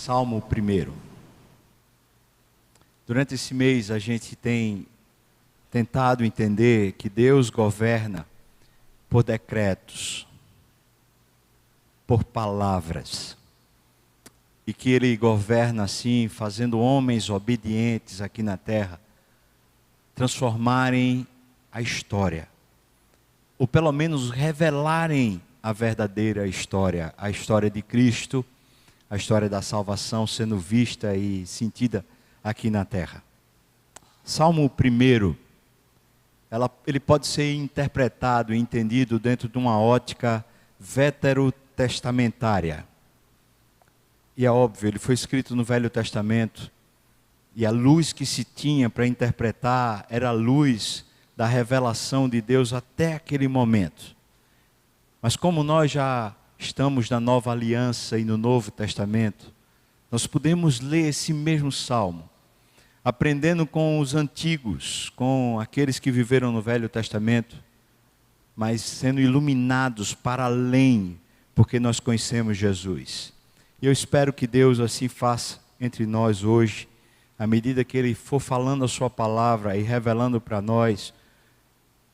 Salmo 1. Durante esse mês a gente tem tentado entender que Deus governa por decretos, por palavras, e que Ele governa assim, fazendo homens obedientes aqui na terra transformarem a história, ou pelo menos revelarem a verdadeira história, a história de Cristo, a história da salvação sendo vista e sentida aqui na terra. Salmo 1, ele pode ser interpretado e entendido dentro de uma ótica veterotestamentária. E é óbvio, ele foi escrito no Velho Testamento, e a luz que se tinha para interpretar era a luz da revelação de Deus até aquele momento. Mas como nós já estamos na Nova Aliança e no Novo Testamento, nós podemos ler esse mesmo Salmo, aprendendo com os antigos, com aqueles que viveram no Velho Testamento, mas sendo iluminados para além, porque nós conhecemos Jesus. E eu espero que Deus assim faça entre nós hoje, à medida que Ele for falando a sua palavra e revelando para nós,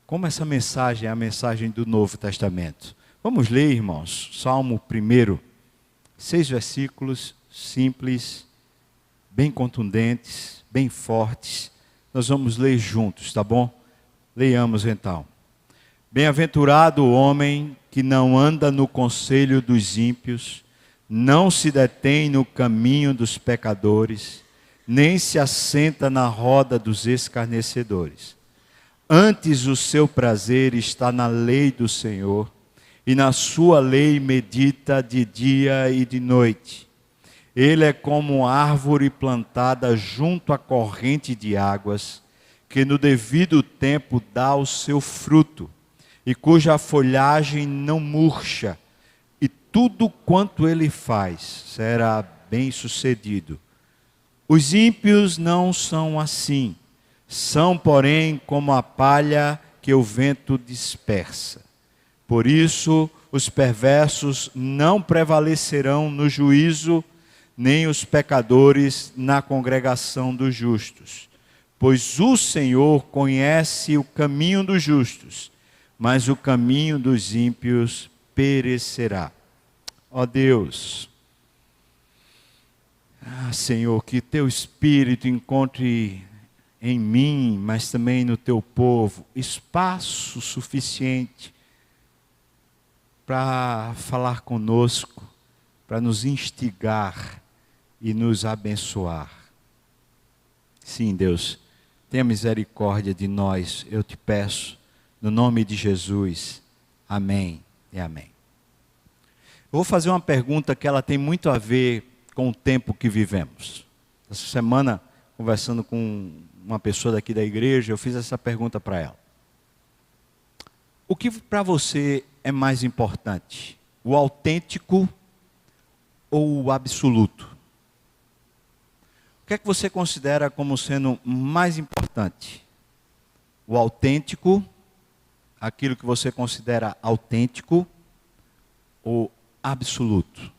como essa mensagem é a mensagem do Novo Testamento. Vamos ler, irmãos, Salmo 1, 6 versículos simples, bem contundentes, bem fortes. Nós vamos ler juntos, tá bom? Leiamos então. Bem-aventurado o homem que não anda no conselho dos ímpios, não se detém no caminho dos pecadores, nem se assenta na roda dos escarnecedores. Antes o seu prazer está na lei do Senhor, e na sua lei medita de dia e de noite. Ele é como árvore plantada junto à corrente de águas, que no devido tempo dá o seu fruto, e cuja folhagem não murcha, e tudo quanto ele faz será bem-sucedido. Os ímpios não são assim, são, porém, como a palha que o vento dispersa. Por isso, os perversos não prevalecerão no juízo, nem os pecadores na congregação dos justos. Pois o Senhor conhece o caminho dos justos, mas o caminho dos ímpios perecerá. Ó Deus, Senhor, que teu Espírito encontre em mim, mas também no teu povo, espaço suficiente para falar conosco, para nos instigar e nos abençoar. Sim, Deus, tenha misericórdia de nós, eu te peço, no nome de Jesus. Amém e amém. Eu vou fazer uma pergunta que ela tem muito a ver com o tempo que vivemos. Essa semana, conversando com uma pessoa daqui da igreja, eu fiz essa pergunta para ela. O que para você é mais importante? O autêntico ou o absoluto? O que é que você considera como sendo mais importante? O autêntico, aquilo que você considera autêntico, ou absoluto?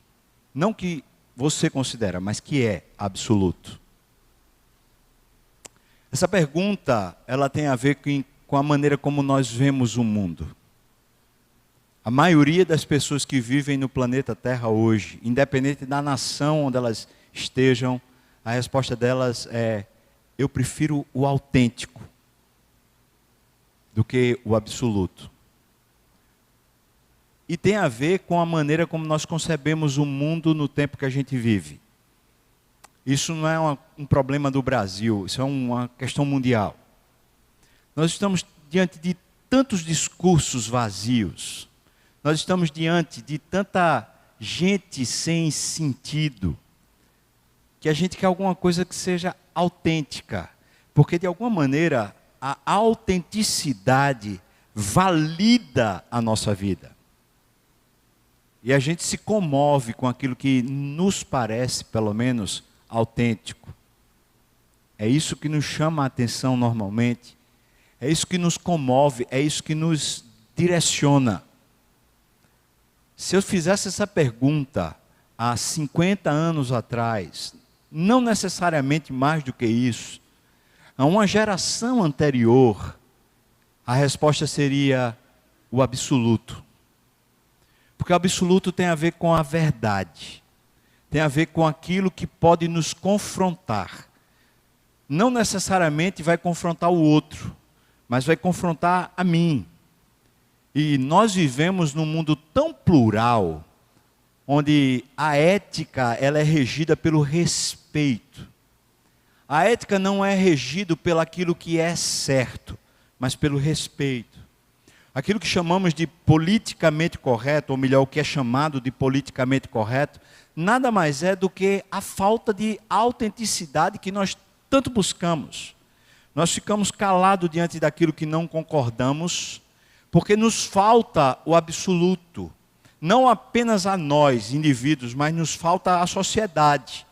Não que você considera, mas que é absoluto. Essa pergunta, ela tem a ver com a maneira como nós vemos o mundo. A maioria das pessoas que vivem no planeta Terra hoje, independente da nação onde elas estejam, a resposta delas é: eu prefiro o autêntico do que o absoluto. E tem a ver com a maneira como nós concebemos o mundo no tempo que a gente vive. Isso não é um problema do Brasil, isso é uma questão mundial. Nós estamos diante de tantos discursos vazios, nós estamos diante de tanta gente sem sentido, que a gente quer alguma coisa que seja autêntica, porque de alguma maneira a autenticidade valida a nossa vida. E a gente se comove com aquilo que nos parece, pelo menos, autêntico. É isso que nos chama a atenção normalmente, é isso que nos comove, é isso que nos direciona. Se eu fizesse essa pergunta há 50 anos atrás, não necessariamente mais do que isso, a uma geração anterior, a resposta seria o absoluto. Porque o absoluto tem a ver com a verdade, tem a ver com aquilo que pode nos confrontar. Não necessariamente vai confrontar o outro, mas vai confrontar a mim. E nós vivemos num mundo tão plural, onde a ética ela é regida pelo respeito. A ética não é regida pelo aquilo que é certo, mas pelo respeito. Aquilo que chamamos de politicamente correto, ou melhor, o que é chamado de politicamente correto, nada mais é do que a falta de autenticidade que nós tanto buscamos. Nós ficamos calados diante daquilo que não concordamos, porque nos falta o absoluto. Não apenas a nós, indivíduos, mas nos falta a sociedade.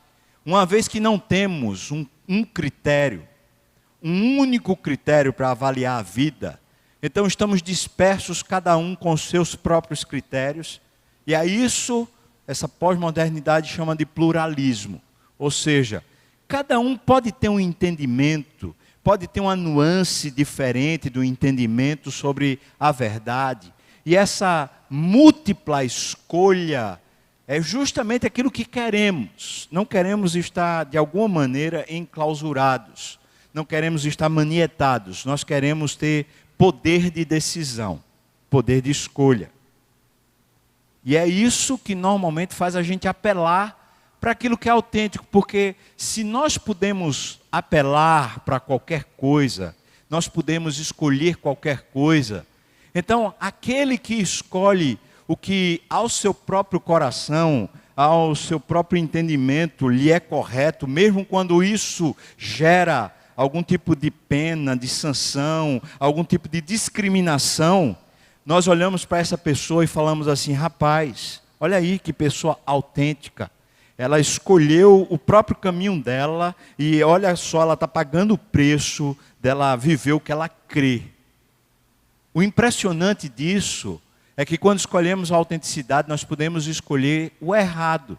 Uma vez que não temos um critério, um único critério para avaliar a vida, então estamos dispersos, cada um com os seus próprios critérios, e a isso, essa pós-modernidade chama de pluralismo. Ou seja, cada um pode ter um entendimento, pode ter uma nuance diferente do entendimento sobre a verdade. E essa múltipla escolha é justamente aquilo que queremos. Não queremos estar, de alguma maneira, enclausurados. Não queremos estar manietados. Nós queremos ter poder de decisão, poder de escolha. E é isso que normalmente faz a gente apelar para aquilo que é autêntico, porque se nós podemos apelar para qualquer coisa, nós podemos escolher qualquer coisa, então aquele que escolhe o que ao seu próprio coração, ao seu próprio entendimento lhe é correto, mesmo quando isso gera algum tipo de pena, de sanção, algum tipo de discriminação, nós olhamos para essa pessoa e falamos assim: rapaz, olha aí que pessoa autêntica. Ela escolheu o próprio caminho dela e olha só, ela está pagando o preço dela viver o que ela crê. O impressionante disso é que quando escolhemos a autenticidade, nós podemos escolher o errado.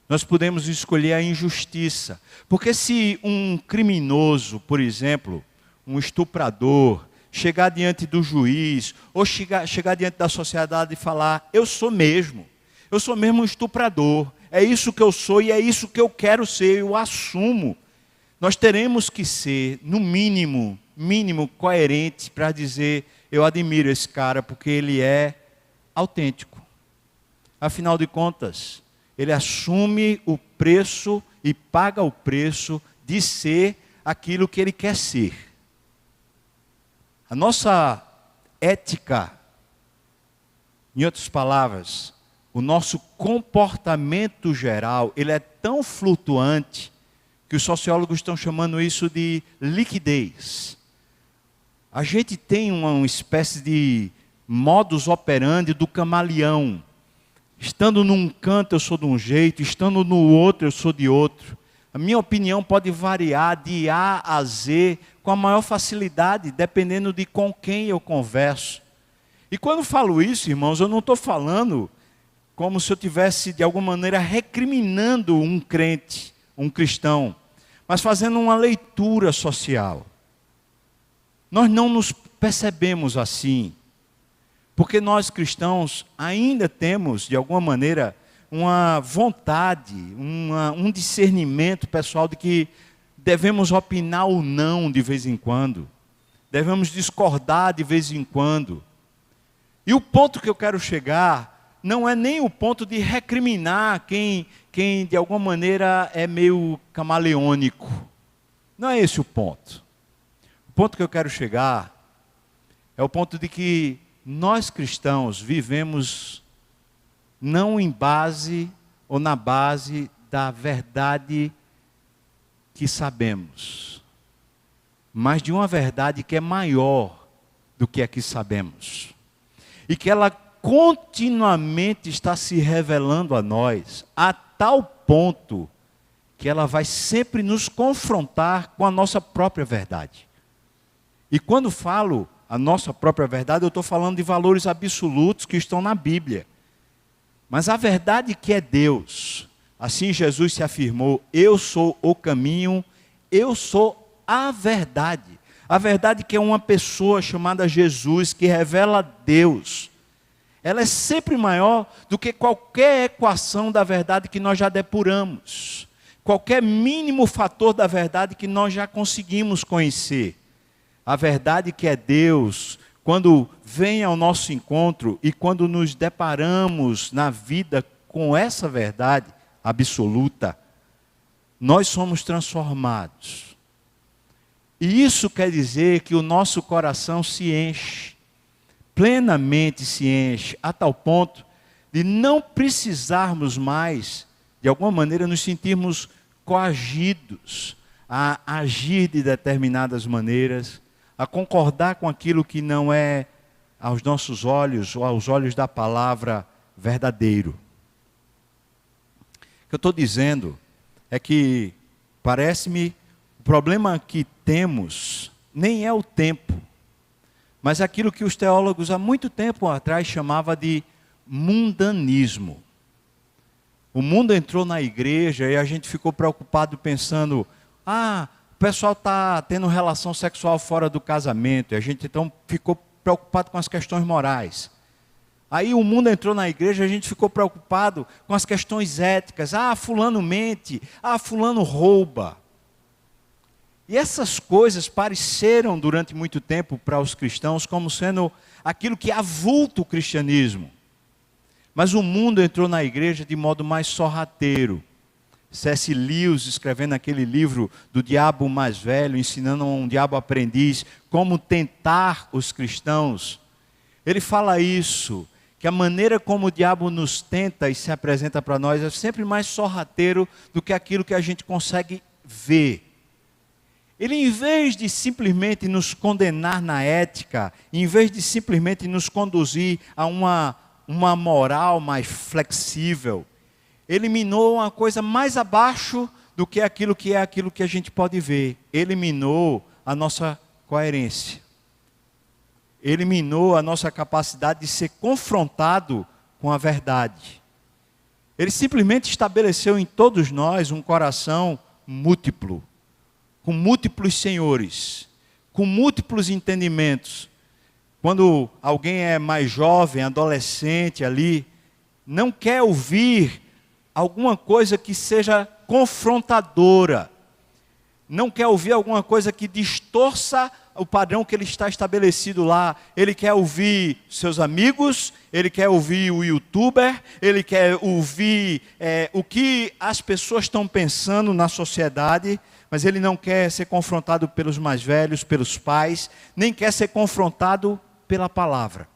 Nós podemos escolher a injustiça. Porque se um criminoso, por exemplo, um estuprador, chegar diante do juiz, ou chegar diante da sociedade e falar: eu sou mesmo um estuprador, é isso que eu sou e é isso que eu quero ser, eu assumo. Nós teremos que ser, no mínimo, coerentes para dizer: eu admiro esse cara porque ele é autêntico. Afinal de contas, ele assume o preço e paga o preço de ser aquilo que ele quer ser. A nossa ética, em outras palavras, o nosso comportamento geral, ele é tão flutuante que os sociólogos estão chamando isso de liquidez. A gente tem uma espécie de modus operandi do camaleão. Estando num canto eu sou de um jeito, estando no outro eu sou de outro. A minha opinião pode variar de A a Z com a maior facilidade, dependendo de com quem eu converso. E quando falo isso, irmãos, eu não estou falando como se eu tivesse, de alguma maneira, recriminando um crente, um cristão, mas fazendo uma leitura social. Nós não nos percebemos assim, porque nós cristãos ainda temos, de alguma maneira, uma vontade, um discernimento pessoal de que devemos opinar ou não de vez em quando, devemos discordar de vez em quando. E o ponto que eu quero chegar não é nem o ponto de recriminar quem de alguma maneira é meio camaleônico. Não é esse o ponto. O ponto que eu quero chegar é o ponto de que nós cristãos vivemos não em base ou na base da verdade que sabemos, mas de uma verdade que é maior do que a que sabemos. E que ela continuamente está se revelando a nós, a tal ponto que ela vai sempre nos confrontar com a nossa própria verdade. E quando falo a nossa própria verdade, eu estou falando de valores absolutos que estão na Bíblia. Mas a verdade que é Deus, assim Jesus se afirmou: eu sou o caminho, eu sou a verdade. A verdade que é uma pessoa chamada Jesus, que revela Deus. Ela é sempre maior do que qualquer equação da verdade que nós já depuramos. Qualquer mínimo fator da verdade que nós já conseguimos conhecer. A verdade que é Deus, quando vem ao nosso encontro e quando nos deparamos na vida com essa verdade absoluta, nós somos transformados. E isso quer dizer que o nosso coração se enche, plenamente se enche, a tal ponto de não precisarmos mais, de alguma maneira, nos sentirmos coagidos a agir de determinadas maneiras, a concordar com aquilo que não é, aos nossos olhos, ou aos olhos da palavra, verdadeiro. O que eu estou dizendo é que, parece-me, o problema que temos nem é o tempo, mas aquilo que os teólogos há muito tempo atrás chamavam de mundanismo. O mundo entrou na igreja e a gente ficou preocupado pensando: o pessoal está tendo relação sexual fora do casamento, e a gente então ficou preocupado com as questões morais. Aí o mundo entrou na igreja, a gente ficou preocupado com as questões éticas. Fulano mente, fulano rouba. E essas coisas pareceram durante muito tempo para os cristãos como sendo aquilo que avulta o cristianismo. Mas o mundo entrou na igreja de modo mais sorrateiro. C.S. Lewis, escrevendo aquele livro do diabo mais velho, ensinando a um diabo aprendiz como tentar os cristãos, ele fala isso, que a maneira como o diabo nos tenta e se apresenta para nós é sempre mais sorrateiro do que aquilo que a gente consegue ver. Ele, em vez de simplesmente nos condenar na ética, em vez de simplesmente nos conduzir a uma moral mais flexível, eliminou uma coisa mais abaixo do que aquilo que a gente pode ver. Eliminou a nossa coerência. Eliminou a nossa capacidade de ser confrontado com a verdade. Ele simplesmente estabeleceu em todos nós um coração múltiplo, com múltiplos senhores, com múltiplos entendimentos. Quando alguém é mais jovem, adolescente ali, não quer ouvir alguma coisa que seja confrontadora, não quer ouvir alguma coisa que distorça o padrão que ele está estabelecido lá. Ele quer ouvir seus amigos, ele quer ouvir o youtuber, ele quer ouvir o que as pessoas estão pensando na sociedade, mas ele não quer ser confrontado pelos mais velhos, pelos pais, nem quer ser confrontado pela palavra.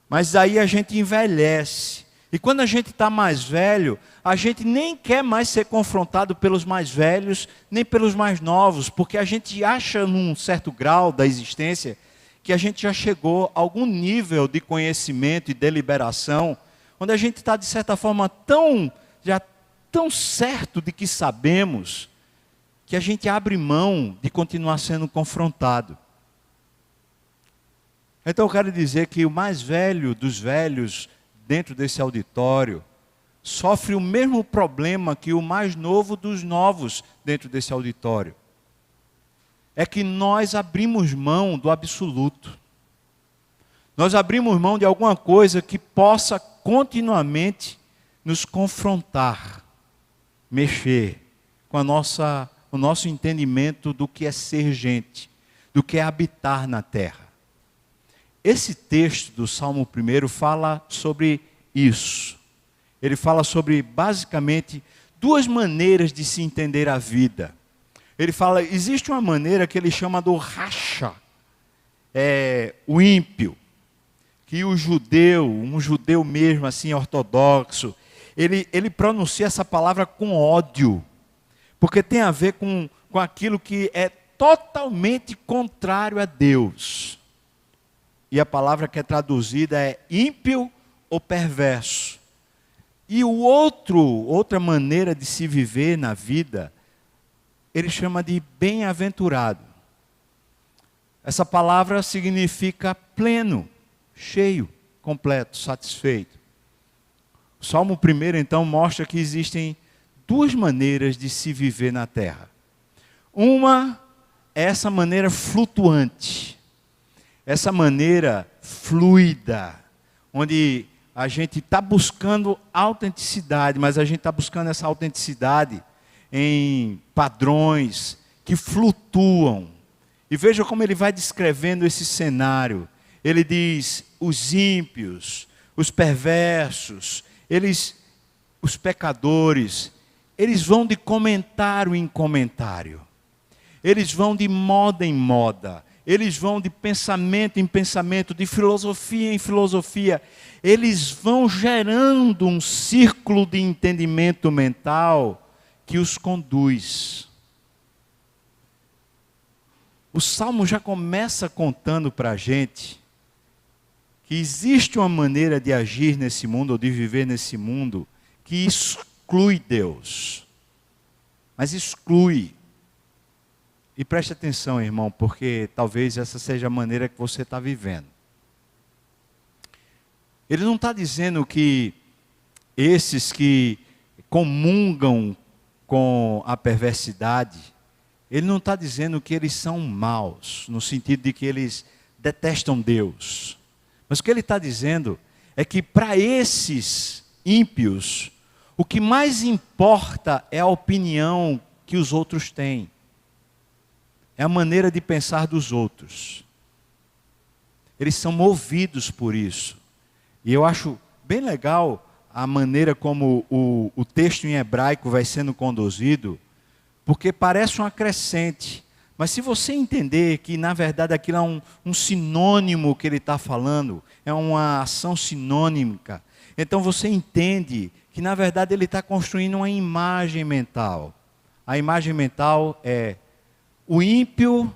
Mas aí a gente envelhece. E quando a gente está mais velho, a gente nem quer mais ser confrontado pelos mais velhos, nem pelos mais novos, porque a gente acha num certo grau da existência que a gente já chegou a algum nível de conhecimento e deliberação, onde a gente está, de certa forma, já tão certo de que sabemos, que a gente abre mão de continuar sendo confrontado. Então eu quero dizer que o mais velho dos velhos dentro desse auditório sofre o mesmo problema que o mais novo dos novos dentro desse auditório. É que nós abrimos mão do absoluto. Nós abrimos mão de alguma coisa que possa continuamente nos confrontar, mexer com o nosso entendimento do que é ser gente, do que é habitar na terra. Esse texto do Salmo 1 fala sobre isso. Ele fala sobre, basicamente, duas maneiras de se entender a vida. Ele fala, existe uma maneira que ele chama do racha, o ímpio, que o judeu, um judeu mesmo assim, ortodoxo, ele pronuncia essa palavra com ódio, porque tem a ver com aquilo que é totalmente contrário a Deus. E a palavra que é traduzida é ímpio ou perverso. E outra maneira de se viver na vida, ele chama de bem-aventurado. Essa palavra significa pleno, cheio, completo, satisfeito. Salmo 1, então, mostra que existem duas maneiras de se viver na terra. Uma é essa maneira flutuante, essa maneira fluida, onde a gente está buscando autenticidade, mas a gente está buscando essa autenticidade em padrões que flutuam. E veja como ele vai descrevendo esse cenário. Ele diz: os ímpios, os perversos, os pecadores, eles vão de comentário em comentário. Eles vão de moda em moda. Eles vão de pensamento em pensamento, de filosofia em filosofia. Eles vão gerando um círculo de entendimento mental que os conduz. O Salmo já começa contando para a gente que existe uma maneira de agir nesse mundo, ou de viver nesse mundo, que exclui Deus. Mas exclui. E preste atenção, irmão, porque talvez essa seja a maneira que você está vivendo. Ele não está dizendo que esses que comungam com a perversidade, ele não está dizendo que eles são maus, no sentido de que eles detestam Deus. Mas o que ele está dizendo é que para esses ímpios, o que mais importa é a opinião que os outros têm. É a maneira de pensar dos outros. Eles são movidos por isso. E eu acho bem legal a maneira como o texto em hebraico vai sendo conduzido, porque parece uma crescente. Mas se você entender que, na verdade, aquilo é um sinônimo que ele está falando, é uma ação sinônica, então você entende que, na verdade, ele está construindo uma imagem mental. A imagem mental é: o ímpio,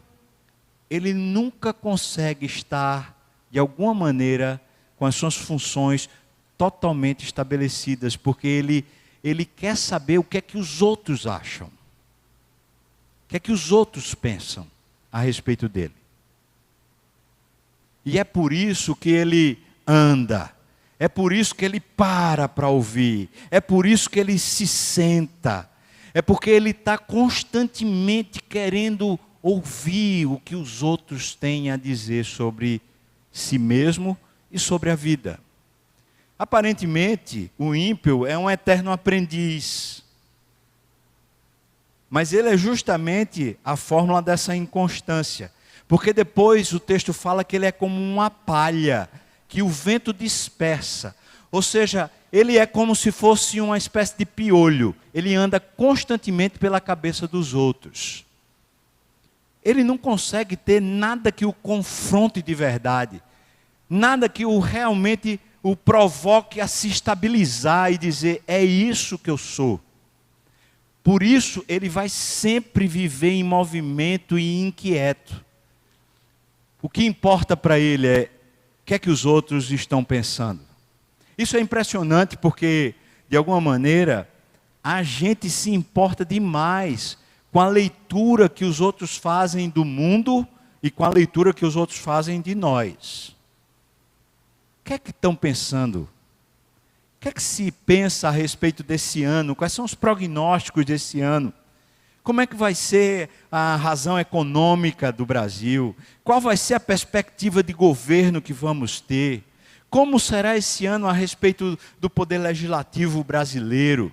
ele nunca consegue estar, de alguma maneira, com as suas funções totalmente estabelecidas, porque ele quer saber o que é que os outros acham. O que é que os outros pensam a respeito dele? E é por isso que ele anda, é por isso que ele para ouvir, é por isso que ele se senta, é porque ele está constantemente querendo ouvir o que os outros têm a dizer sobre si mesmo e sobre a vida. Aparentemente, o ímpio é um eterno aprendiz. Mas ele é justamente a fórmula dessa inconstância. Porque depois o texto fala que ele é como uma palha, que o vento dispersa. Ou seja, ele é como se fosse uma espécie de piolho. Ele anda constantemente pela cabeça dos outros. Ele não consegue ter nada que o confronte de verdade. Nada que realmente o provoque a se estabilizar e dizer: é isso que eu sou. Por isso, ele vai sempre viver em movimento e inquieto. O que importa para ele é o que é que os outros estão pensando. Isso é impressionante porque, de alguma maneira, a gente se importa demais com a leitura que os outros fazem do mundo e com a leitura que os outros fazem de nós. O que é que estão pensando? O que é que se pensa a respeito desse ano? Quais são os prognósticos desse ano? Como é que vai ser a razão econômica do Brasil? Qual vai ser a perspectiva de governo que vamos ter? Como será esse ano a respeito do poder legislativo brasileiro?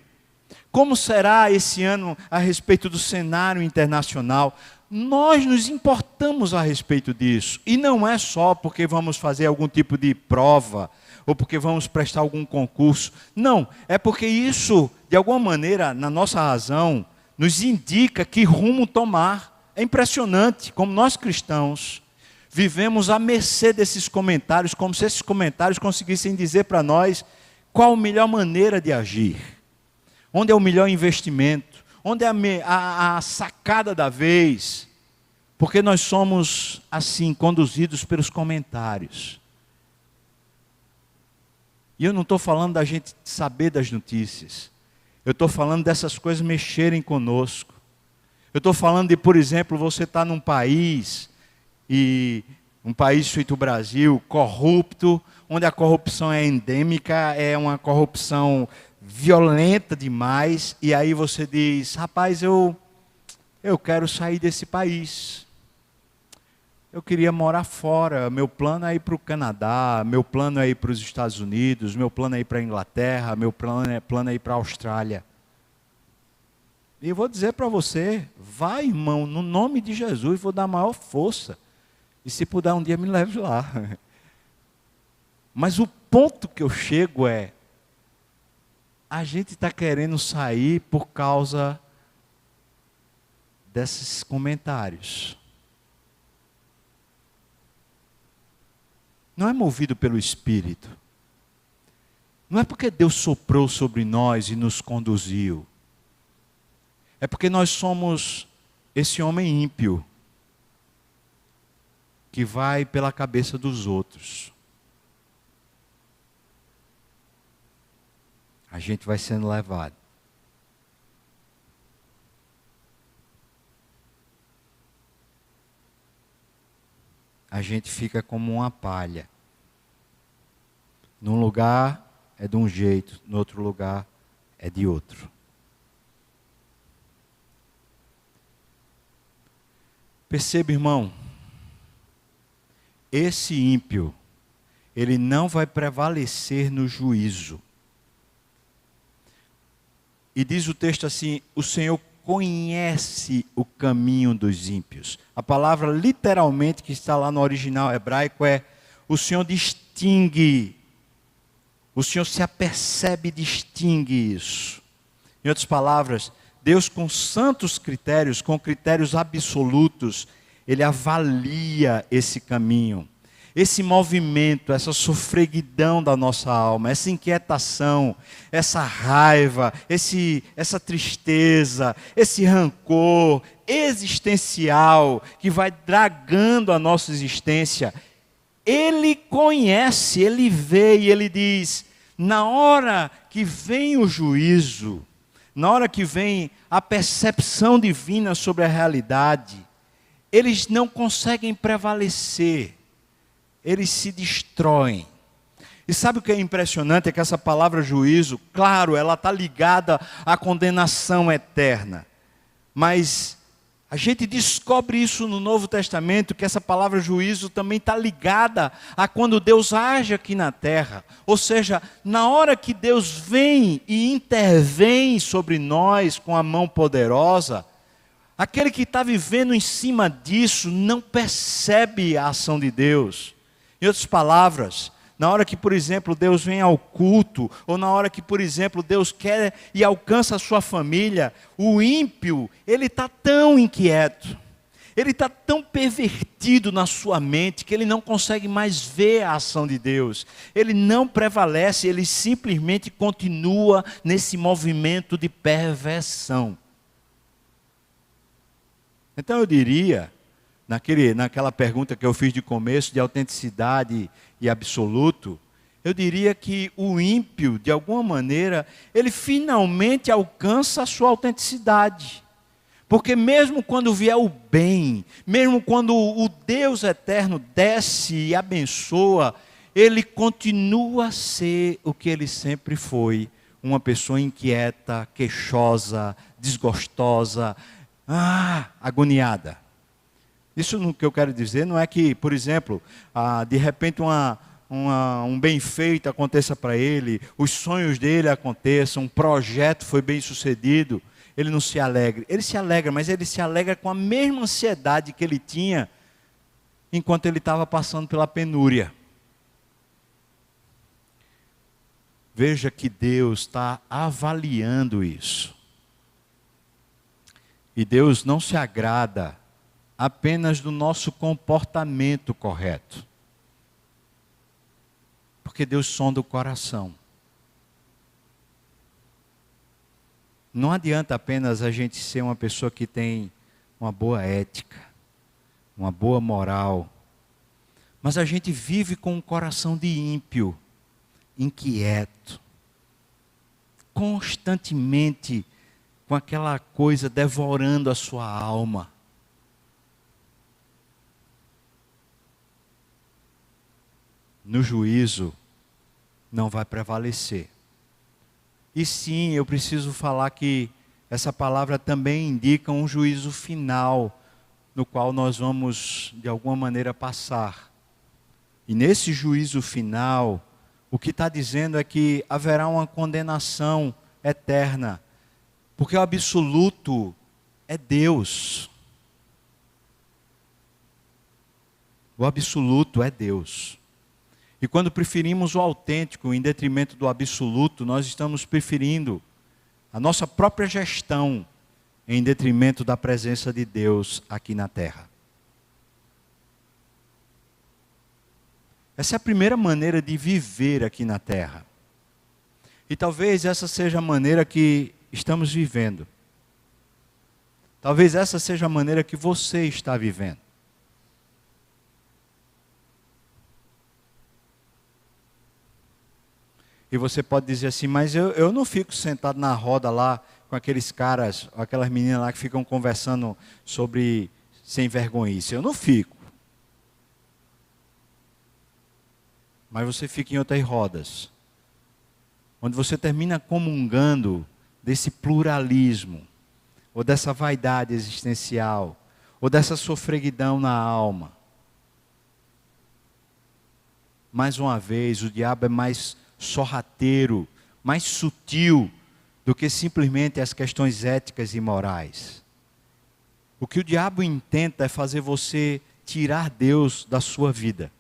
Como será esse ano a respeito do cenário internacional? Nós nos importamos a respeito disso. E não é só porque vamos fazer algum tipo de prova, ou porque vamos prestar algum concurso. Não, é porque isso, de alguma maneira, na nossa razão, nos indica que rumo tomar. É impressionante como nós cristãos vivemos à mercê desses comentários, como se esses comentários conseguissem dizer para nós qual a melhor maneira de agir, onde é o melhor investimento, onde é a sacada da vez, porque nós somos assim conduzidos pelos comentários. E eu não estou falando da gente saber das notícias. Eu estou falando dessas coisas mexerem conosco. Eu estou falando de, por exemplo, você estar num país e Um país feito o Brasil, corrupto, onde a corrupção é endêmica, é uma corrupção violenta demais, e aí você diz, rapaz, eu quero sair desse país. Eu queria morar fora, meu plano é ir para o Canadá, meu plano é ir para os Estados Unidos, meu plano é ir para a Inglaterra, meu plano é ir para a Austrália. E eu vou dizer para você, vai irmão, no nome de Jesus, vou dar maior força. E se puder um dia me leve lá. Mas o ponto que eu chego é, a gente está querendo sair por causa desses comentários. Não é movido pelo Espírito. Não é porque Deus soprou sobre nós e nos conduziu. É porque nós somos esse homem ímpio que vai pela cabeça dos outros. A gente vai sendo levado. A gente fica como uma palha. Num lugar é de um jeito, no outro lugar é de outro. Perceba, irmão, esse ímpio, ele não vai prevalecer no juízo. E diz o texto assim, o Senhor conhece o caminho dos ímpios. A palavra literalmente que está lá no original hebraico é, o Senhor distingue, o Senhor se apercebe e distingue isso. Em outras palavras, Deus com santos critérios, com critérios absolutos, Ele avalia esse caminho. Esse movimento, essa sofreguidão da nossa alma, essa inquietação, essa raiva, essa tristeza, esse rancor existencial que vai dragando a nossa existência, Ele conhece, Ele vê e Ele diz, na hora que vem o juízo, na hora que vem a percepção divina sobre a realidade, eles não conseguem prevalecer. Eles se destroem. E sabe o que é impressionante? É que essa palavra juízo, claro, ela está ligada à condenação eterna. Mas a gente descobre isso no Novo Testamento, que essa palavra juízo também está ligada a quando Deus age aqui na terra. Ou seja, na hora que Deus vem e intervém sobre nós com a mão poderosa, aquele que está vivendo em cima disso não percebe a ação de Deus. Em outras palavras, na hora que, por exemplo, Deus vem ao culto, ou na hora que, por exemplo, Deus quer e alcança a sua família, o ímpio, ele está tão inquieto, ele está tão pervertido na sua mente, que ele não consegue mais ver a ação de Deus. Ele não prevalece, ele simplesmente continua nesse movimento de perversão. Então eu diria, naquela pergunta que eu fiz de começo, de autenticidade e absoluto, eu diria que o ímpio, de alguma maneira, ele finalmente alcança a sua autenticidade. Porque mesmo quando vier o bem, mesmo quando o Deus eterno desce e abençoa, ele continua a ser o que ele sempre foi, uma pessoa inquieta, queixosa, desgostosa, agoniada. Isso que eu quero dizer não é que, por exemplo, de repente um bem feito aconteça para ele, os sonhos dele aconteçam, um projeto foi bem sucedido, ele não se alegra. Ele se alegra, mas ele se alegra com a mesma ansiedade que ele tinha enquanto ele estava passando pela penúria. Veja que Deus está avaliando isso. E Deus não se agrada apenas do nosso comportamento correto. Porque Deus sonda o coração. Não adianta apenas a gente ser uma pessoa que tem uma boa ética, uma boa moral, mas a gente vive com um coração de ímpio, inquieto, constantemente com aquela coisa devorando a sua alma. no juízo não vai prevalecer. E sim, eu preciso falar que essa palavra também indica um juízo final, no qual nós vamos, de alguma maneira, passar. E nesse juízo final, o que está dizendo é que haverá uma condenação eterna, porque o absoluto é Deus. O absoluto é Deus. E quando preferimos o autêntico em detrimento do absoluto, nós estamos preferindo a nossa própria gestão em detrimento da presença de Deus aqui na terra. Essa é a primeira maneira de viver aqui na terra. E talvez essa seja a maneira que estamos vivendo. Talvez essa seja a maneira que você está vivendo. E você pode dizer assim, mas eu não fico sentado na roda lá com aqueles caras, aquelas meninas lá que ficam conversando sobre sem vergonhice. Eu não fico. Mas você fica em outras rodas, onde você termina comungando desse pluralismo, ou dessa vaidade existencial, ou dessa sofreguidão na alma. Mais uma vez, o diabo é mais sorrateiro, mais sutil do que simplesmente as questões éticas e morais. O que o diabo intenta é fazer você tirar Deus da sua vida.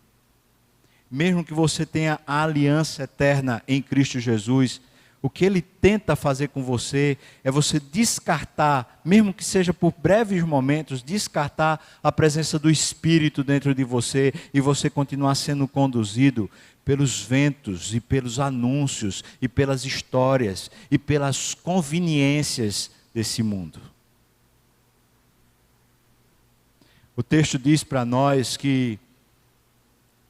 Mesmo que você tenha a aliança eterna em Cristo Jesus, o que ele tenta fazer com você é você descartar, mesmo que seja por breves momentos, descartar a presença do Espírito dentro de você e você continuar sendo conduzido pelos ventos e pelos anúncios e pelas histórias e pelas conveniências desse mundo. O texto diz para nós que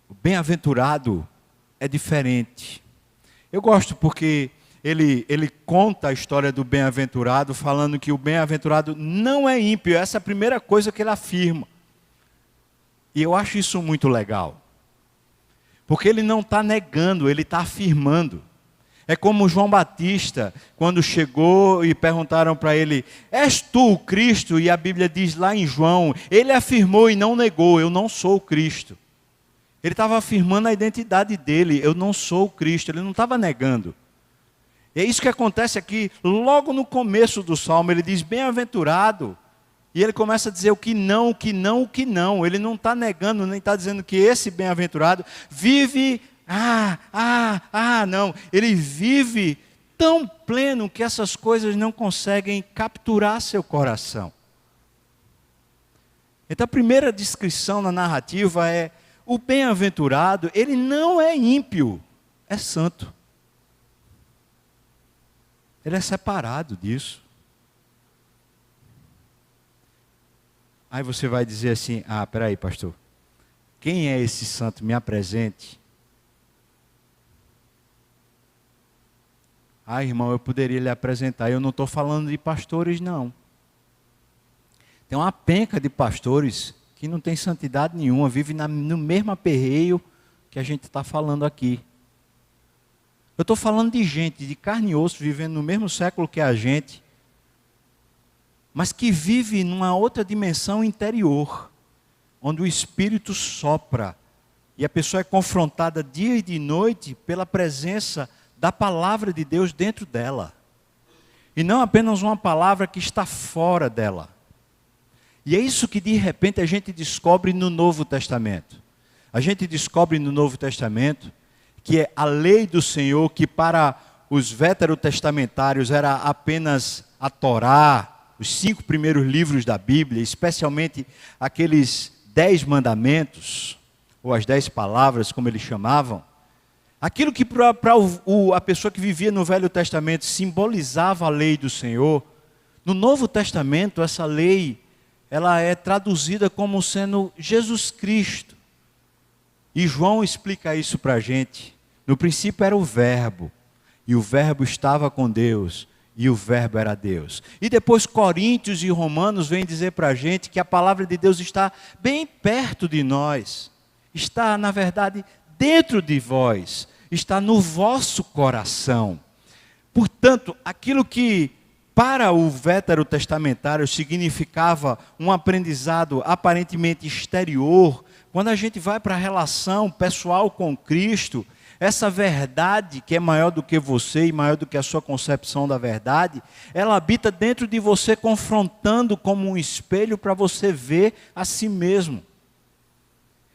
o bem-aventurado é diferente. Eu gosto porque ele conta a história do bem-aventurado, falando que o bem-aventurado não é ímpio. Essa é a primeira coisa que ele afirma. E eu acho isso muito legal. Porque ele não está negando, ele está afirmando. É como João Batista, quando chegou e perguntaram para ele, és tu o Cristo? E a Bíblia diz lá em João, ele afirmou e não negou, eu não sou o Cristo. Ele estava afirmando a identidade dele, eu não sou o Cristo, ele não estava negando. E é isso que acontece aqui, logo no começo do Salmo, ele diz, bem-aventurado. E ele começa a dizer o que não, o que não, o que não. Ele não está negando, nem está dizendo que esse bem-aventurado vive, não. Ele vive tão pleno que essas coisas não conseguem capturar seu coração. Então a primeira descrição na narrativa é, o bem-aventurado, ele não é ímpio, é santo. Ele é separado disso. Aí você vai dizer assim, peraí, pastor, quem é esse santo? Me apresente. Irmão, eu poderia lhe apresentar. Eu não estou falando de pastores, não. Tem uma penca de pastores que não tem santidade nenhuma, vive no mesmo aperreio que a gente está falando aqui. Eu estou falando de gente, de carne e osso, vivendo no mesmo século que a gente, mas que vive numa outra dimensão interior, onde o Espírito sopra, e a pessoa é confrontada dia e de noite pela presença da palavra de Deus dentro dela. E não apenas uma palavra que está fora dela. E é isso que de repente a gente descobre no Novo Testamento. A gente descobre no Novo Testamento que é a lei do Senhor, que para os veterotestamentários era apenas a Torá, os 5 primeiros livros da Bíblia, especialmente aqueles 10 mandamentos, ou as 10 palavras, como eles chamavam. Aquilo que para a pessoa que vivia no Velho Testamento simbolizava a lei do Senhor, no Novo Testamento essa lei ela é traduzida como sendo Jesus Cristo. E João explica isso para a gente. No princípio era o Verbo, e o Verbo estava com Deus, e o Verbo era Deus. E depois Coríntios e Romanos vêm dizer para a gente que a palavra de Deus está bem perto de nós. Está, na verdade, dentro de vós, está no vosso coração. Portanto, aquilo que para o veterotestamentário significava um aprendizado aparentemente exterior, quando a gente vai para a relação pessoal com Cristo, essa verdade que é maior do que você e maior do que a sua concepção da verdade, ela habita dentro de você, confrontando como um espelho para você ver a si mesmo.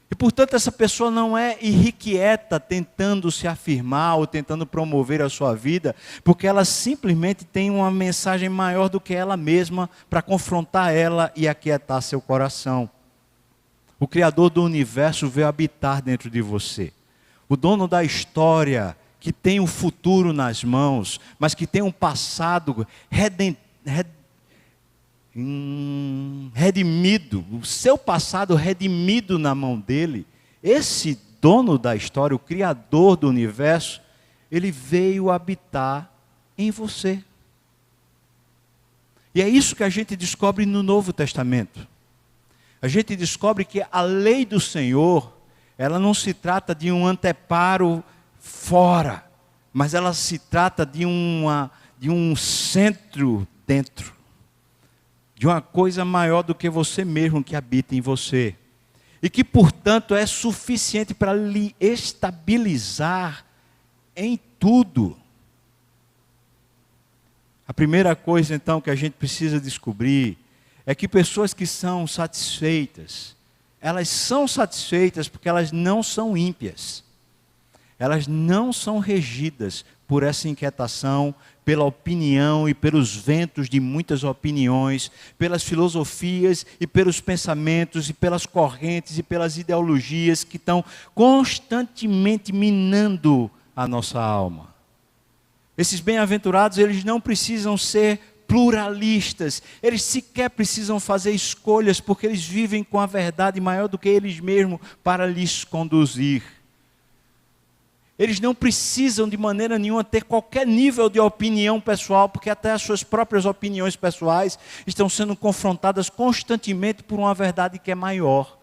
E portanto essa pessoa não é irrequieta tentando se afirmar ou tentando promover a sua vida, porque ela simplesmente tem uma mensagem maior do que ela mesma para confrontar ela e aquietar seu coração. O Criador do universo veio habitar dentro de você. O dono da história, que tem o futuro nas mãos, mas que tem um passado redimido, o seu passado redimido na mão dele, esse dono da história, o Criador do universo, ele veio habitar em você. E é isso que a gente descobre no Novo Testamento. A gente descobre que a lei do Senhor, ela não se trata de um anteparo fora, mas ela se trata de um centro dentro, de uma coisa maior do que você mesmo que habita em você, e que portanto é suficiente para lhe estabilizar em tudo. A primeira coisa então que a gente precisa descobrir é que pessoas que são satisfeitas, elas são satisfeitas porque elas não são ímpias. Elas não são regidas por essa inquietação, pela opinião e pelos ventos de muitas opiniões, pelas filosofias e pelos pensamentos e pelas correntes e pelas ideologias que estão constantemente minando a nossa alma. Esses bem-aventurados, eles não precisam ser pluralistas, eles sequer precisam fazer escolhas, porque eles vivem com a verdade maior do que eles mesmos para lhes conduzir. Eles não precisam de maneira nenhuma ter qualquer nível de opinião pessoal, porque até as suas próprias opiniões pessoais estão sendo confrontadas constantemente por uma verdade que é maior.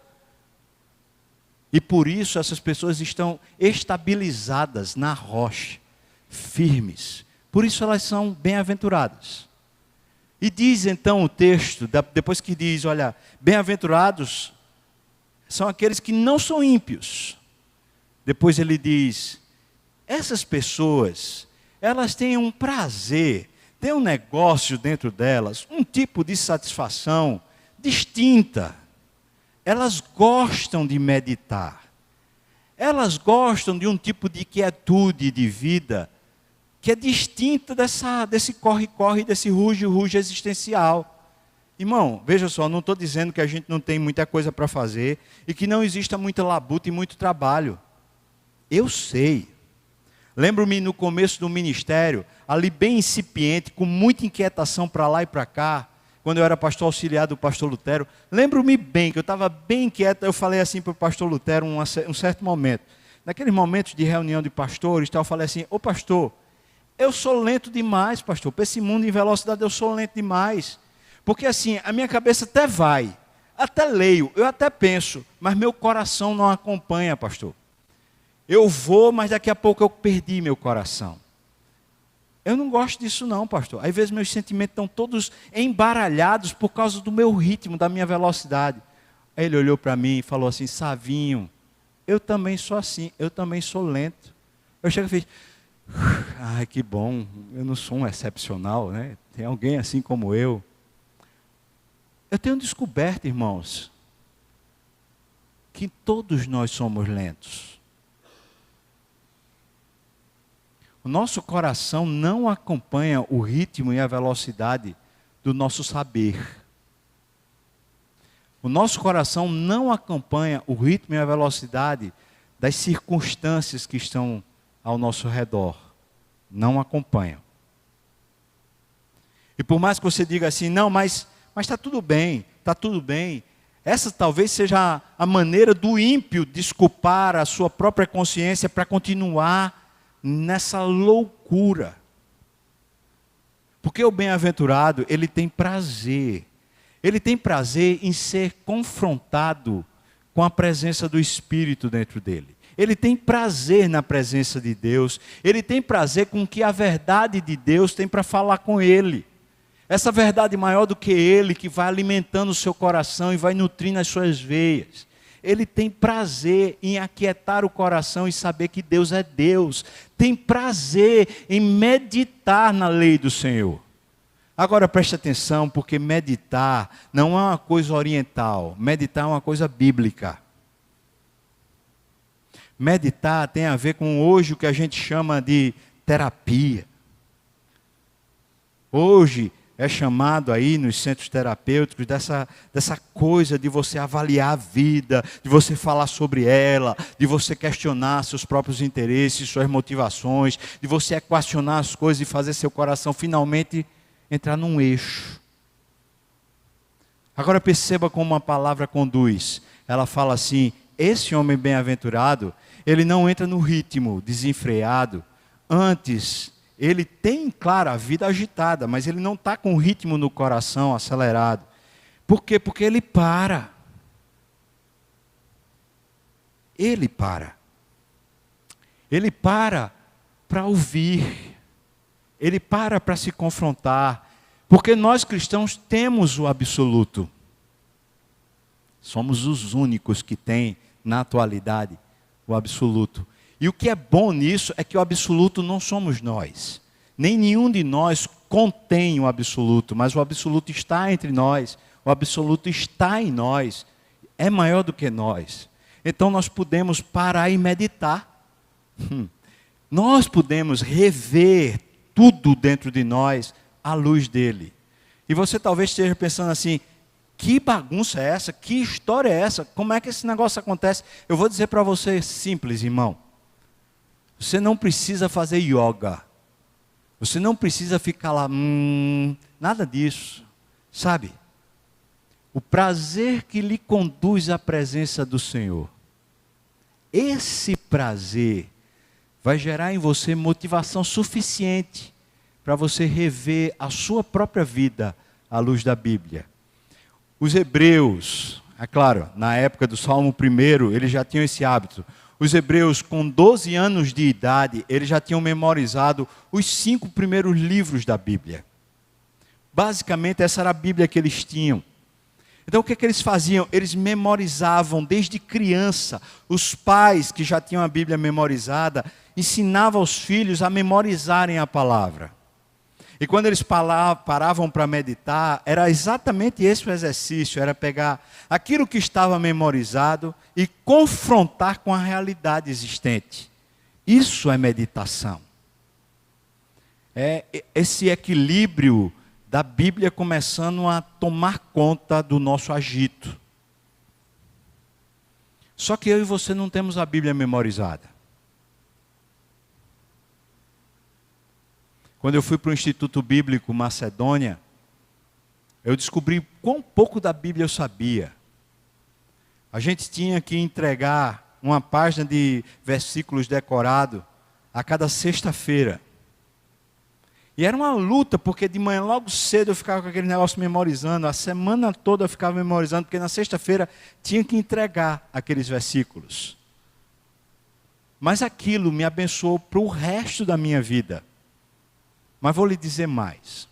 E por isso essas pessoas estão estabilizadas na rocha, firmes. Por isso elas são bem-aventuradas. E diz então o texto, depois que diz, olha, bem-aventurados são aqueles que não são ímpios. Depois ele diz, essas pessoas, elas têm um prazer, têm um negócio dentro delas, um tipo de satisfação distinta. Elas gostam de meditar. Elas gostam de um tipo de quietude de vida que é distinta desse corre-corre, desse ruge-ruge existencial. Irmão, veja só, não estou dizendo que a gente não tem muita coisa para fazer e que não exista muita labuta e muito trabalho. Eu sei. Lembro-me no começo do ministério, ali bem incipiente, com muita inquietação para lá e para cá, quando eu era pastor auxiliar do pastor Lutero. Lembro-me bem que eu estava bem inquieto, eu falei assim para o pastor Lutero um certo momento. Naqueles momentos de reunião de pastores, eu falei assim, ô pastor, eu sou lento demais, pastor, para esse mundo em velocidade eu sou lento demais. Porque assim, a minha cabeça até vai, até leio, eu até penso, mas meu coração não acompanha, pastor. Eu vou, mas daqui a pouco eu perdi meu coração. Eu não gosto disso não, pastor. Às vezes meus sentimentos estão todos embaralhados por causa do meu ritmo, da minha velocidade. Aí ele olhou para mim e falou assim, Savinho, eu também sou assim, eu também sou lento. Eu chego e fiz, ai que bom, eu não sou um excepcional, né? Tem alguém assim como eu. Eu tenho descoberto, irmãos, que todos nós somos lentos. O nosso coração não acompanha o ritmo e a velocidade do nosso saber. O nosso coração não acompanha o ritmo e a velocidade das circunstâncias que estão ao nosso redor. Não acompanham. E por mais que você diga assim, não, mas está tudo bem, está tudo bem. Essa talvez seja a maneira do ímpio desculpar a sua própria consciência para continuar nessa loucura. Porque o bem-aventurado, ele tem prazer. Ele tem prazer em ser confrontado com a presença do Espírito dentro dele. Ele tem prazer na presença de Deus. Ele tem prazer com o que a verdade de Deus tem para falar com ele. Essa verdade maior do que ele, que vai alimentando o seu coração e vai nutrindo as suas veias. Ele tem prazer em aquietar o coração e saber que Deus é Deus. Tem prazer em meditar na lei do Senhor. Agora preste atenção, porque meditar não é uma coisa oriental. Meditar é uma coisa bíblica. Meditar tem a ver com hoje o que a gente chama de terapia. Hoje é chamado aí nos centros terapêuticos dessa coisa de você avaliar a vida, de você falar sobre ela, de você questionar seus próprios interesses, suas motivações, de você equacionar as coisas e fazer seu coração finalmente entrar num eixo. Agora perceba como uma palavra conduz. Ela fala assim: esse homem bem-aventurado, ele não entra no ritmo desenfreado. Antes, ele tem, claro, a vida agitada, mas ele não está com o ritmo no coração acelerado. Por quê? Porque ele para. Ele para. Ele para ouvir. Ele para se confrontar. Porque nós cristãos temos o absoluto. Somos os únicos que têm, na atualidade, o absoluto. E o que é bom nisso é que o absoluto não somos nós. Nem nenhum de nós contém o absoluto, mas o absoluto está entre nós. O absoluto está em nós. É maior do que nós. Então nós podemos parar e meditar. Nós podemos rever tudo dentro de nós à luz dele. E você talvez esteja pensando assim: que bagunça é essa? Que história é essa? Como é que esse negócio acontece? Eu vou dizer para você simples, irmão. Você não precisa fazer yoga. Você não precisa ficar lá, nada disso. Sabe? O prazer que lhe conduz à presença do Senhor. Esse prazer vai gerar em você motivação suficiente para você rever a sua própria vida à luz da Bíblia. Os hebreus, é claro, na época do Salmo 1, eles já tinham esse hábito. Os hebreus, com 12 anos de idade, eles já tinham memorizado os 5 primeiros livros da Bíblia. Basicamente, essa era a Bíblia que eles tinham. Então, o que eles faziam? Eles memorizavam desde criança. Os pais que já tinham a Bíblia memorizada, ensinavam os filhos a memorizarem a palavra. E quando eles paravam para meditar, era exatamente esse o exercício, era pegar aquilo que estava memorizado e confrontar com a realidade existente. Isso é meditação. É esse equilíbrio da Bíblia começando a tomar conta do nosso agito. Só que eu e você não temos a Bíblia memorizada. Quando eu fui para o Instituto Bíblico Macedônia, eu descobri quão pouco da Bíblia eu sabia. A gente tinha que entregar uma página de versículos decorado a cada sexta-feira. E era uma luta, porque de manhã logo cedo eu ficava com aquele negócio memorizando, a semana toda eu ficava memorizando, porque na sexta-feira tinha que entregar aqueles versículos. Mas aquilo me abençoou para o resto da minha vida. Mas vou lhe dizer mais.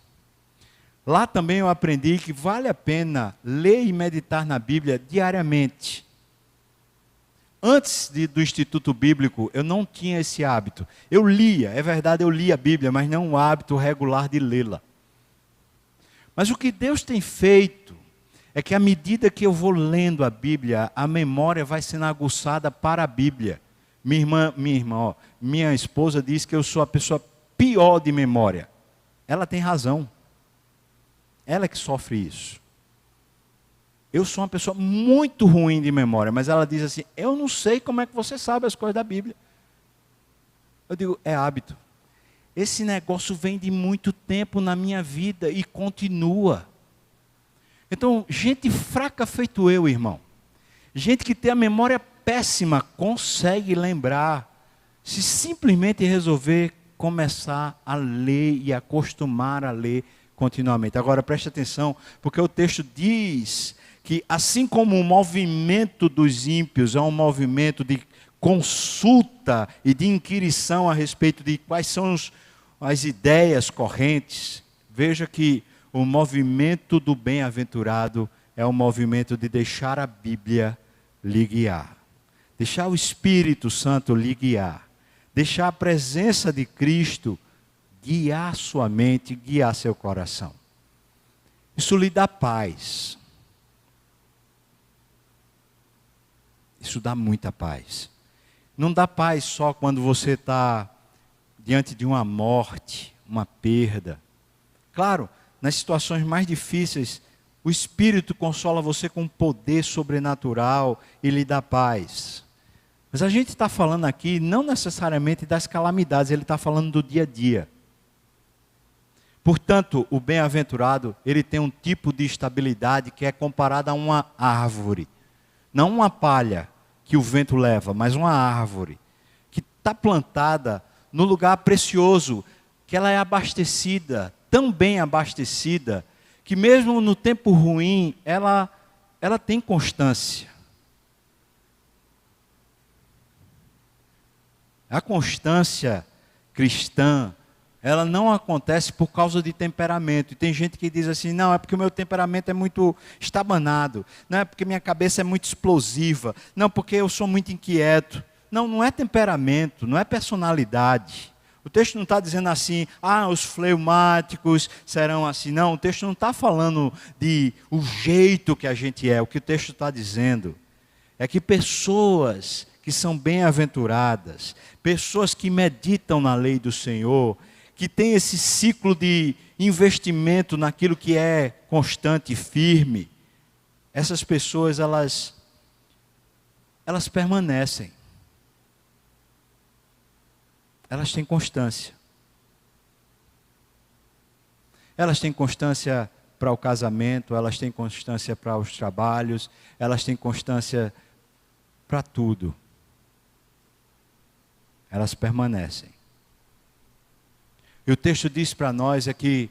Lá também eu aprendi que vale a pena ler e meditar na Bíblia diariamente. Antes do Instituto Bíblico, eu não tinha esse hábito. Eu lia, é verdade, eu lia a Bíblia, mas não o hábito regular de lê-la. Mas o que Deus tem feito é que à medida que eu vou lendo a Bíblia, a memória vai sendo aguçada para a Bíblia. Minha esposa diz que eu sou a pessoa pior de memória. Ela tem razão. Ela é que sofre isso. Eu sou uma pessoa muito ruim de memória, mas ela diz assim: eu não sei como é que você sabe as coisas da Bíblia. Eu digo: é hábito. Esse negócio vem de muito tempo na minha vida e continua. Então, gente fraca feito eu, irmão. Gente que tem a memória péssima, consegue lembrar, se simplesmente resolver começar a ler e acostumar a ler continuamente. Agora preste atenção, porque o texto diz que assim como o movimento dos ímpios é um movimento de consulta e de inquirição a respeito de quais são as ideias correntes, veja que o movimento do bem-aventurado é o movimento de deixar a Bíblia lhe guiar. Deixar o Espírito Santo lhe guiar. Deixar a presença de Cristo guiar sua mente, guiar seu coração. Isso lhe dá paz. Isso dá muita paz. Não dá paz só quando você está diante de uma morte, uma perda. Claro, nas situações mais difíceis, o Espírito consola você com poder sobrenatural e lhe dá paz. Mas a gente está falando aqui não necessariamente das calamidades, ele está falando do dia a dia. Portanto, o bem-aventurado, ele tem um tipo de estabilidade que é comparado a uma árvore. Não uma palha que o vento leva, mas uma árvore que está plantada no lugar precioso, que ela é abastecida, tão bem abastecida, que mesmo no tempo ruim, ela tem constância. A constância cristã, ela não acontece por causa de temperamento. E tem gente que diz assim, não, é porque o meu temperamento é muito estabanado. Não, é porque minha cabeça é muito explosiva. Não, porque eu sou muito inquieto. Não, não é temperamento, não é personalidade. O texto não está dizendo assim, os fleumáticos serão assim. Não, o texto não está falando de o jeito que a gente é. O que o texto está dizendo é que pessoas que são bem-aventuradas, pessoas que meditam na lei do Senhor, que têm esse ciclo de investimento naquilo que é constante e firme, essas pessoas, elas permanecem. Elas têm constância. Elas têm constância para o casamento, elas têm constância para os trabalhos, elas têm constância para tudo. Elas permanecem. E o texto diz para nós é que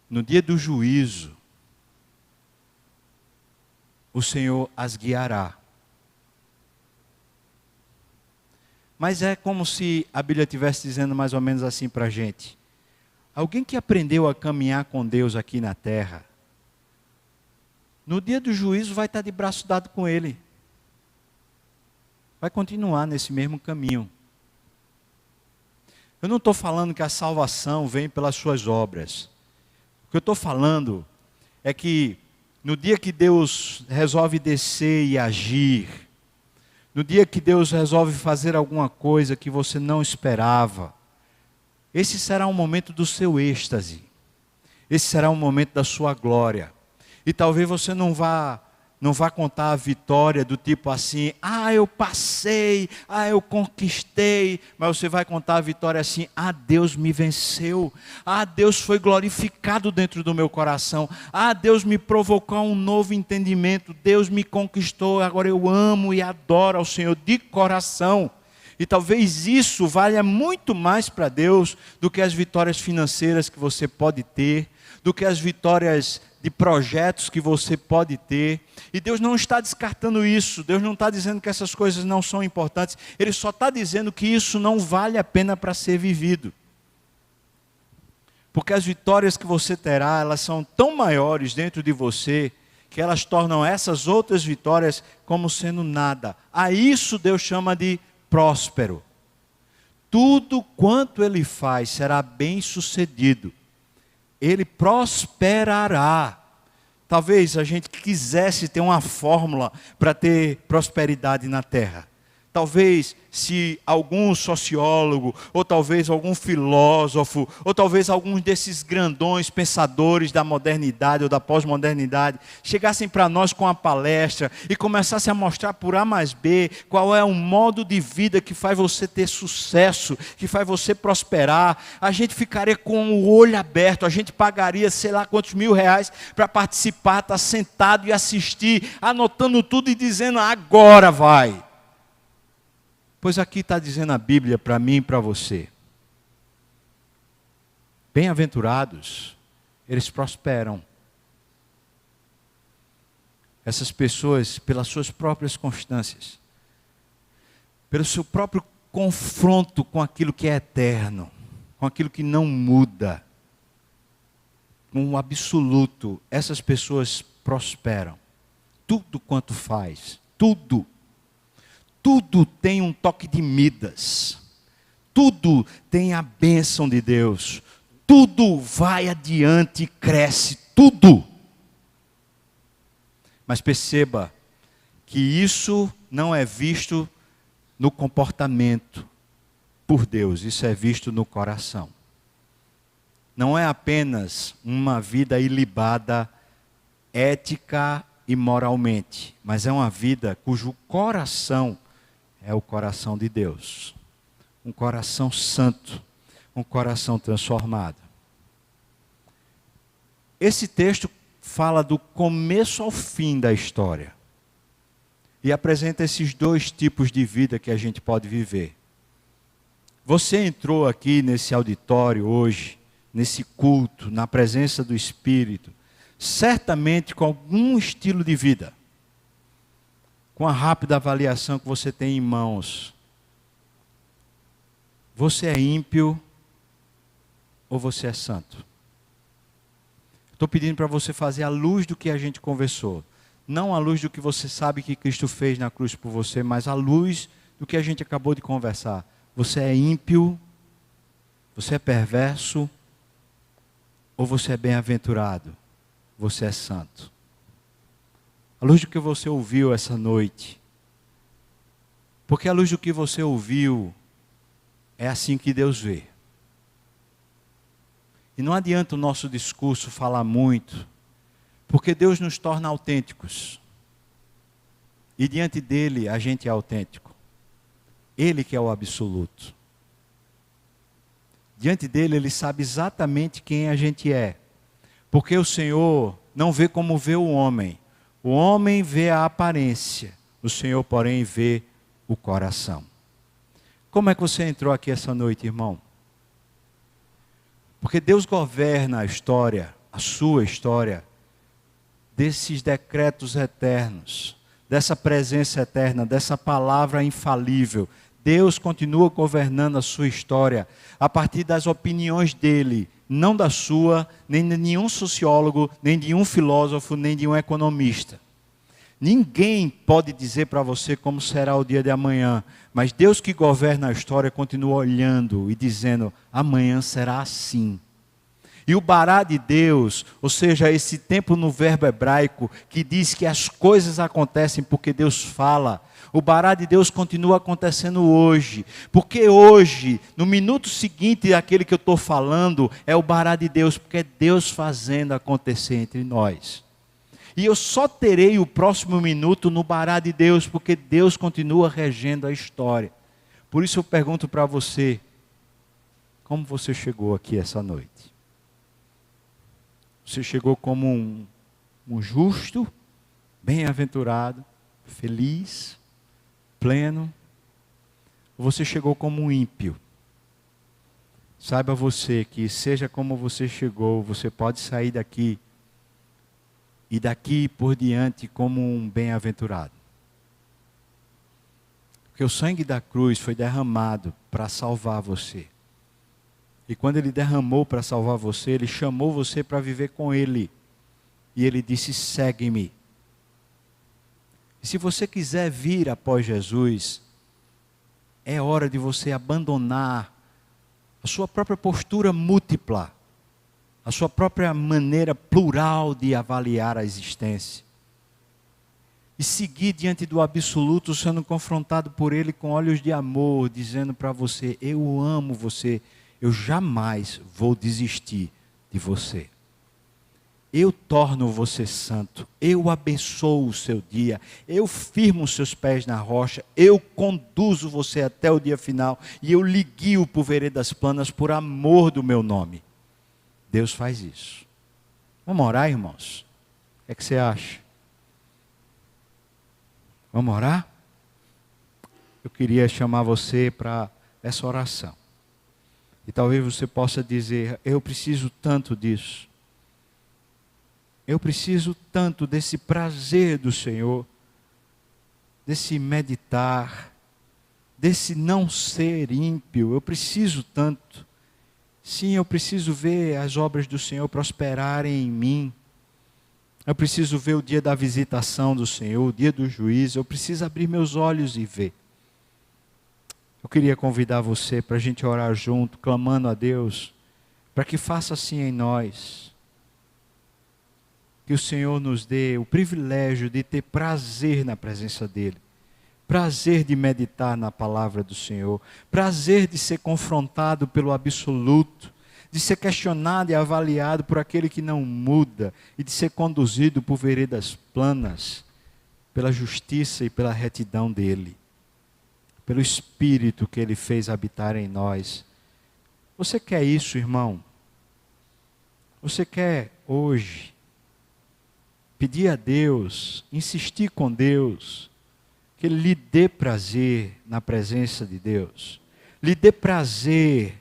no dia do juízo, o Senhor as guiará. Mas é como se a Bíblia estivesse dizendo mais ou menos assim para a gente. Alguém que aprendeu a caminhar com Deus aqui na terra, no dia do juízo vai estar de braço dado com Ele. Vai continuar nesse mesmo caminho. Eu não estou falando que a salvação vem pelas suas obras. O que eu estou falando é que no dia que Deus resolve descer e agir, no dia que Deus resolve fazer alguma coisa que você não esperava, esse será um momento do seu êxtase. Esse será um momento da sua glória. E talvez você não vá contar a vitória do tipo assim, eu passei, eu conquistei, mas você vai contar a vitória assim, Deus me venceu, Deus foi glorificado dentro do meu coração, Deus me provocou a um novo entendimento, Deus me conquistou, agora eu amo e adoro ao Senhor de coração. E talvez isso valha muito mais para Deus do que as vitórias financeiras que você pode ter, do que as vitórias de projetos que você pode ter. E Deus não está descartando isso. Deus não está dizendo que essas coisas não são importantes. Ele só está dizendo que isso não vale a pena para ser vivido. Porque as vitórias que você terá, elas são tão maiores dentro de você, que elas tornam essas outras vitórias como sendo nada. A isso Deus chama de próspero. Tudo quanto Ele faz será bem sucedido. Ele prosperará. Talvez a gente quisesse ter uma fórmula para ter prosperidade na terra. Talvez se algum sociólogo, ou talvez algum filósofo, ou talvez alguns desses grandões pensadores da modernidade ou da pós-modernidade, chegassem para nós com uma palestra e começassem a mostrar por A mais B qual é o modo de vida que faz você ter sucesso, que faz você prosperar, a gente ficaria com o olho aberto, a gente pagaria sei lá quantos R$1.000 para participar, estar sentado e assistir, anotando tudo e dizendo, agora vai. Pois aqui está dizendo a Bíblia para mim e para você. Bem-aventurados, eles prosperam. Essas pessoas, pelas suas próprias constâncias, pelo seu próprio confronto com aquilo que é eterno, com aquilo que não muda, com o absoluto, essas pessoas prosperam. Tudo quanto faz, tudo tem um toque de Midas, tudo tem a bênção de Deus, tudo vai adiante e cresce, tudo. Mas perceba que isso não é visto no comportamento por Deus, isso é visto no coração. Não é apenas uma vida ilibada, ética e moralmente, mas é uma vida cujo coração é o coração de Deus. Um coração santo, um coração transformado. Esse texto fala do começo ao fim da história. E apresenta esses dois tipos de vida que a gente pode viver. Você entrou aqui nesse auditório hoje, nesse culto, na presença do Espírito, certamente com algum estilo de vida. Com a rápida avaliação que você tem em mãos. Você é ímpio ou você é santo? Estou pedindo para você fazer à luz do que a gente conversou. Não à luz do que você sabe que Cristo fez na cruz por você, mas à luz do que a gente acabou de conversar. Você é ímpio? Você é perverso? Ou você é bem-aventurado? Você é santo? À luz do que você ouviu essa noite. Porque à luz do que você ouviu, é assim que Deus vê. E não adianta o nosso discurso falar muito, porque Deus nos torna autênticos. E diante dele a gente é autêntico. Ele que é o absoluto. Diante dele ele sabe exatamente quem a gente é. Porque o Senhor não vê como vê o homem. O homem vê a aparência. O Senhor, porém, vê o coração. Como é que você entrou aqui essa noite, irmão? Porque Deus governa a história, a sua história, desses decretos eternos, dessa presença eterna, dessa palavra infalível. Deus continua governando a sua história a partir das opiniões dele, não da sua, nem de nenhum sociólogo, nem de um filósofo, nem de um economista. Ninguém pode dizer para você como será o dia de amanhã, mas Deus que governa a história continua olhando e dizendo, amanhã será assim. E o bará de Deus, ou seja, esse tempo no verbo hebraico, que diz que as coisas acontecem porque Deus fala, o bará de Deus continua acontecendo hoje, porque hoje, no minuto seguinte daquele que eu estou falando, é o bará de Deus, porque é Deus fazendo acontecer entre nós. E eu só terei o próximo minuto no bará de Deus, porque Deus continua regendo a história. Por isso eu pergunto para você, como você chegou aqui essa noite? Você chegou como um justo, bem-aventurado, feliz, pleno? Ou você chegou como um ímpio? Saiba você que seja como você chegou, você pode sair daqui e daqui por diante como um bem-aventurado. Porque o sangue da cruz foi derramado para salvar você. E quando ele derramou para salvar você, ele chamou você para viver com ele. E ele disse, segue-me. E se você quiser vir após Jesus, é hora de você abandonar a sua própria postura múltipla, a sua própria maneira plural de avaliar a existência. E seguir diante do absoluto, sendo confrontado por ele com olhos de amor, dizendo para você, eu amo você, eu jamais vou desistir de você. Eu torno você santo, eu abençoo o seu dia, eu firmo os seus pés na rocha, eu conduzo você até o dia final e eu lhe guio por veredas planas por amor do meu nome. Deus faz isso. Vamos orar, irmãos? O que você acha? Vamos orar? Eu queria chamar você para essa oração. E talvez você possa dizer, eu preciso tanto disso. Eu preciso tanto desse prazer do Senhor, desse meditar, desse não ser ímpio. Eu preciso tanto. Sim, eu preciso ver as obras do Senhor prosperarem em mim. Eu preciso ver o dia da visitação do Senhor, o dia do juízo. Eu preciso abrir meus olhos e ver. Eu queria convidar você para a gente orar junto, clamando a Deus, para que faça assim em nós. Que o Senhor nos dê o privilégio de ter prazer na presença dEle. Prazer de meditar na palavra do Senhor. Prazer de ser confrontado pelo absoluto. De ser questionado e avaliado por aquele que não muda. E de ser conduzido por veredas planas. Pela justiça e pela retidão dEle. Pelo Espírito que Ele fez habitar em nós. Você quer isso, irmão? Você quer hoje pedir a Deus, insistir com Deus, que Ele lhe dê prazer na presença de Deus, lhe dê prazer,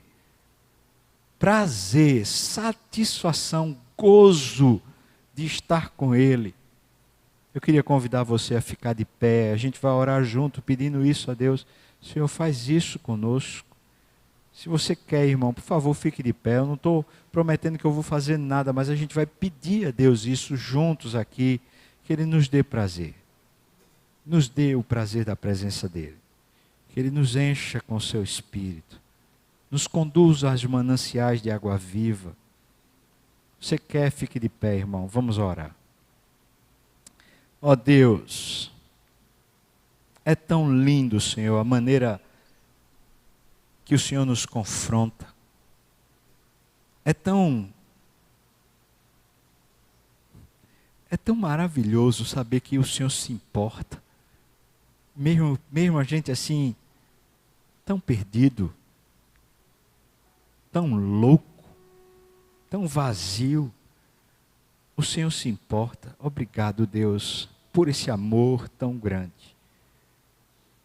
satisfação, gozo de estar com Ele. Eu queria convidar você a ficar de pé, a gente vai orar junto, pedindo isso a Deus. Senhor, faz isso conosco. Se você quer, irmão, por favor, fique de pé. Eu não estou prometendo que eu vou fazer nada, mas a gente vai pedir a Deus isso juntos aqui, que Ele nos dê prazer. Nos dê o prazer da presença dEle. Que Ele nos encha com o seu Espírito. Nos conduza às mananciais de água viva. Você quer, fique de pé, irmão. Vamos orar. Ó Deus, é tão lindo, Senhor, a maneira que o Senhor nos confronta. É tão maravilhoso saber que o Senhor se importa. Mesmo a gente assim, tão perdido, tão louco, tão vazio, o Senhor se importa. Obrigado, Deus, por esse amor tão grande.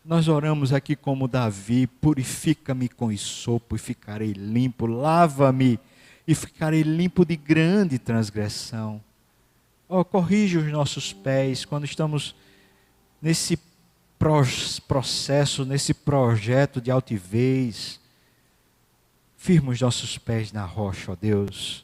Nós oramos aqui como Davi: purifica-me com hisopo e ficarei limpo, lava-me e ficarei limpo de grande transgressão. Corrige os nossos pés quando estamos nesse processo, nesse projeto de altivez. Firma os nossos pés na rocha, ó Deus.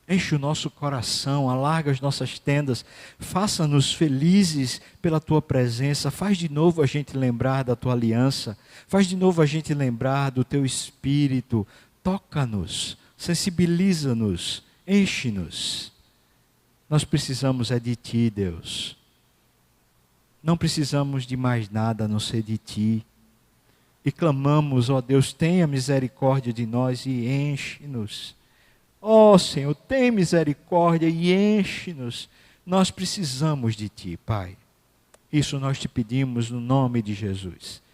Enche o nosso coração, alarga as nossas tendas, faça-nos felizes pela Tua presença, faz de novo a gente lembrar da Tua aliança, faz de novo a gente lembrar do Teu Espírito, toca-nos, sensibiliza-nos, enche-nos. Nós precisamos de Ti, Deus. Não precisamos de mais nada a não ser de Ti. E clamamos, ó Deus, tenha misericórdia de nós e enche-nos. Ó Senhor, tem misericórdia e enche-nos. Nós precisamos de Ti, Pai. Isso nós te pedimos no nome de Jesus.